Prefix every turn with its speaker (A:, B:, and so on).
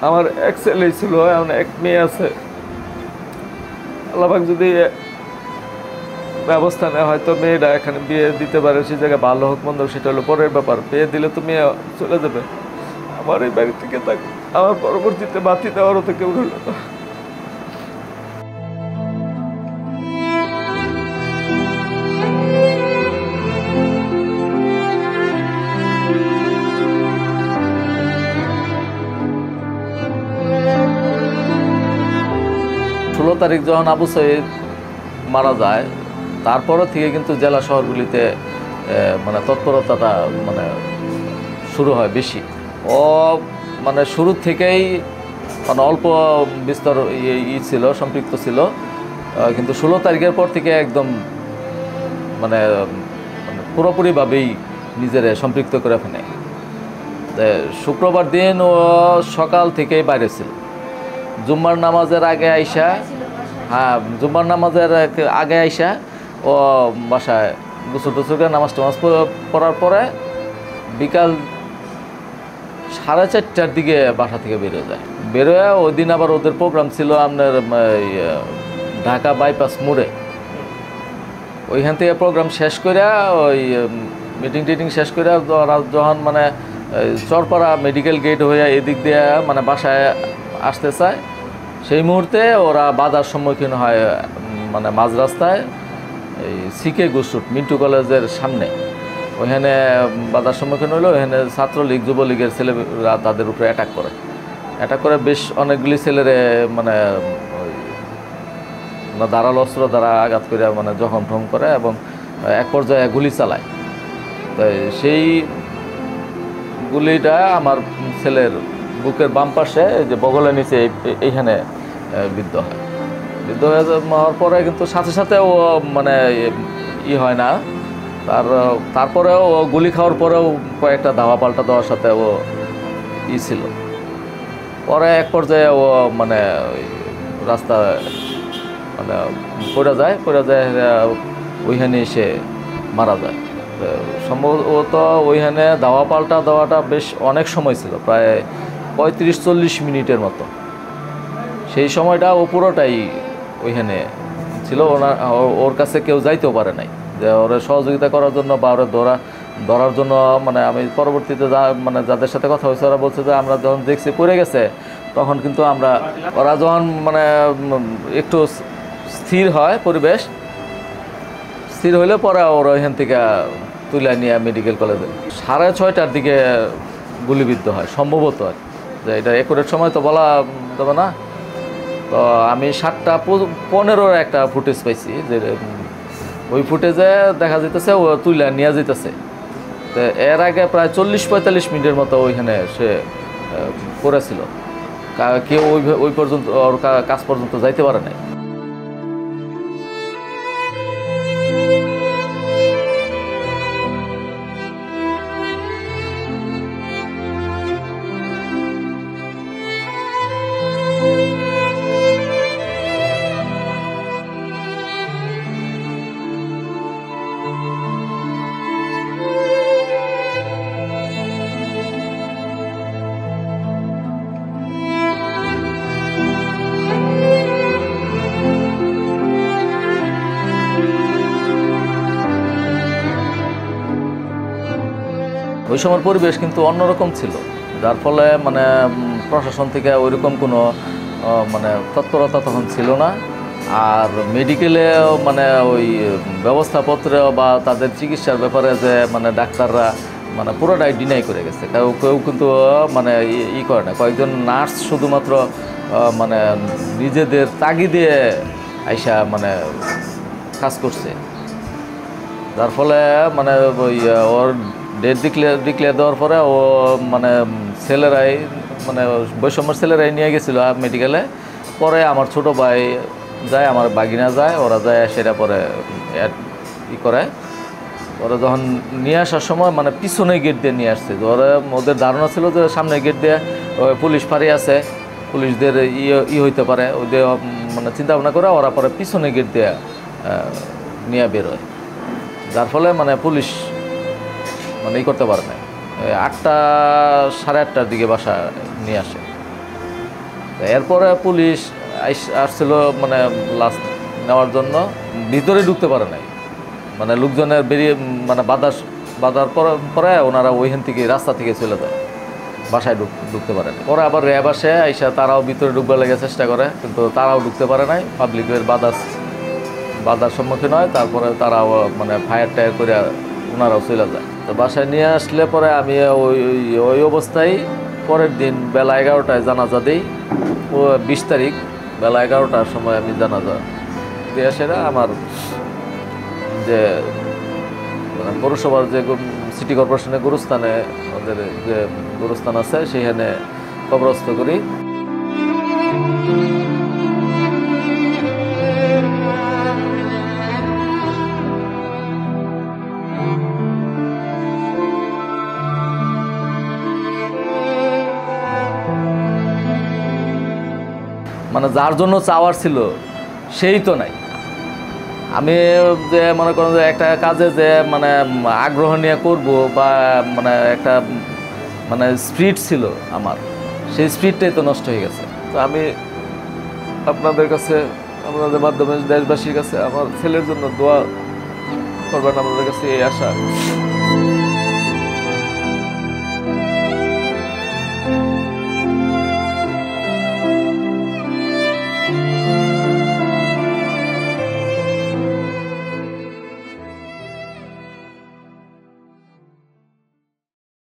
A: আমার এক ছেলে ছিল, এখন এক মেয়ে আছে। আল্লাহ পাক যদি ব্যবস্থা নেওয়া হয়তো মেয়েরা এখানে বিয়ে দিতে পারে, সে জায়গায় ভালো হোক মন্দ হোক সেটা হলো পরের ব্যাপার। বিয়ে দিলে তো মেয়ে চলে যাবে, আমার এই বাড়ি থেকে থাকবে, আমার পরবর্তীতে বাতি দেওয়ারও তো কেউ রইল না। 16 তারিখ যখন আবু সঈদ মারা যায়, তারপরে থেকে কিন্তু জেলা শহরগুলিতে মানে তৎপরতাটা মানে শুরু হয় বেশি। ও মানে শুরুর থেকেই মানে অল্প বিস্তর ছিল, সম্পৃক্ত ছিল, কিন্তু 16 তারিখের পর থেকে একদম মানে পুরোপুরিভাবেই নিজের সম্পৃক্ত করে ফেলে। শুক্রবার দিন ও সকাল থেকেই বাইরে ছিল, জুম্মার নামাজের আগে আইসা, হ্যাঁ জুম্মার নামাজের আগে আইসা ও বাসায় গোসল টোসল করে নামাজ টামাজ পড়ার পরে বিকাল 4:30টার দিকে বাসা থেকে বেরোয় যায়। বেরোয় ওই দিন আবার ওদের প্রোগ্রাম ছিল আপনার ঢাকা বাইপাস মোড়ে। ওইখান থেকে প্রোগ্রাম শেষ করে ওই মিটিং টিটিং শেষ করে যখন মানে চরপাড়া মেডিকেল গেট হয়ে এদিক দিয়ে মানে বাসায় আসতে চায়, সেই মুহূর্তে ওরা বাধার সম্মুখীন হয় মানে মাঝ রাস্তায় এই সিকে গুসুট মিন্টু কলেজের সামনে। ওইখানে বাধার সম্মুখীন হলো। ওইখানে ছাত্রলীগ যুবলীগের ছেলেরা তাদের উপরে অ্যাটাক করে বেশ অনেকগুলি ছেলেরে মানে ধারালো অস্ত্র দ্বারা আঘাত করে মানে জখম টম করে এবং এক পর্যায়ে গুলি চালায়। তাই সেই গুলিটা আমার ছেলের বুকের বাম পাশে যে বগলের নিচে এইখানে বিদ্ধ হয়ে যাওয়ার পরে কিন্তু সাথে সাথে ও মানে হয় না, তারপরেও ও গুলি খাওয়ার পরেও কয়েকটা ধাওয়া পাল্টা দেওয়ার সাথে ও ছিল। পরে এক পর্যায়ে ও মানে রাস্তা মানে পড়ে যায় ওইখানে এসে মারা যায়। সম্ভবত ওইখানে ধাওয়া পাল্টা দেওয়াটা বেশ অনেক সময় ছিল, প্রায় 35-40 মিনিটের মতো। সেই সময়টা ও পুরোটাই ওইখানে ছিল। ওর কাছে কেউ যাইতেও পারে নাই যে ওরা সহযোগিতা করার জন্য বা ওরা ধরার জন্য। মানে আমি পরবর্তীতে মানে যাদের সাথে কথা হয়েছে ওরা বলছে যে আমরা যখন দেখছি পড়ে গেছে, তখন কিন্তু ওরা যখন মানে একটু স্থির হয়, পরিবেশ স্থির হইলে পরে ওরা ওইখান থেকে তুলে নিয়ে মেডিকেল কলেজে 6:30টার দিকে গুলিবিদ্ধ হয় সম্ভবত। যে এটা একুরেট সময় তো বলা যাবে না। তো আমি 7:15 একটা ফুটেজ পাইছি, যে ওই ফুটেজে দেখা যেতেছে ও তুলে নিয়ে যেতেছে। তো এর আগে প্রায় 40-45 মিনিটের মতো ওইখানে সে পড়েছিল। কেউ ওই পর্যন্ত ওর কাছ পর্যন্ত যাইতে পারে নাই। ওই সময়ের পরিবেশ কিন্তু অন্যরকম ছিল, যার ফলে মানে প্রশাসন থেকে ওইরকম কোনো মানে তৎপরতা তখন ছিল না। আর মেডিকেলেও মানে ওই ব্যবস্থাপত্র বা তাদের চিকিৎসার ব্যাপারে যে মানে ডাক্তাররা মানে পুরোটাই ডিনাই করে গেছে। কেউ কিন্তু মানে করে না। কয়েকজন নার্স শুধুমাত্র মানে নিজেদের তাগিদে আইসা মানে কাজ করছে, যার ফলে মানে ওই ওর ডেট ডিক্লেয়ার দেওয়ার পরে ও মানে ছেলেরাই মানে বৈষম্যের ছেলেরাই নিয়ে গেছিলো মেডিকেলে। পরে আমার ছোটো ভাই যায়, আমার বাগিনা যায়, ওরা যায় সেটা পরে করে। ওরা যখন নিয়ে আসার সময় মানে পিছনে গেট দিয়ে নিয়ে আসছে। ওদের ধারণা ছিল যে সামনে গেট দিয়ে পুলিশ ফাঁড়ি আছে, পুলিশদের হইতে পারে, ওদের মানে চিন্তা ভাবনা করে ওরা পরে পিছনে গেট দিয়ে নিয়ে বেরোয়, যার ফলে মানে পুলিশ মানে করতে পারে না। 8টা 8:30টার দিকে বাসা নিয়ে আসে। এরপরে পুলিশ আসছিল মানে লাশ নেওয়ার জন্য, ভিতরে ঢুকতে পারে নাই, মানে লোকজনের বেরিয়ে মানে বাধার পরে ওনারা ওইখান থেকে রাস্তা থেকে চলে যায়, বাসায় ঢুকতে পারে না। পরে আবার র্যাব আসে, আইসা তারাও ভিতরে ঢুকবার লেগে চেষ্টা করে, কিন্তু তারাও ঢুকতে পারে নাই, পাবলিকের বাধার সম্মুখীন হয়। তারপরে তারাও মানে ফায়ার টায়ার করে ওনারাও চলে যায়। তো বাসায় নিয়ে আসলে পরে আমি ওই অবস্থায় পরের দিন বেলা 11টায় জানাজা দিই। ও 20 তারিখ বেলা 11টার সময় আমি জানাজা দিয়ে সেরা আমার যে মানে পৌরসভার যে সিটি কর্পোরেশনের গুরুস্থানে ওদের যে গুরুস্থান আছে সেখানে কবরস্থ করি। মানে যার জন্য চাওয়ার ছিল সেই তো নাই। আমি যে মনে করেন যে একটা কাজে যে মানে আগ্রহ নিয়ে করব বা মানে একটা মানে স্পিরিট ছিল আমার, সেই স্পিরিটটাই তো নষ্ট হয়ে গেছে। তো আমি আপনাদের কাছে, আপনাদের মাধ্যমে দেশবাসীর কাছে আমার ছেলের জন্য দোয়া করবেন, আপনাদের কাছে এই আশা।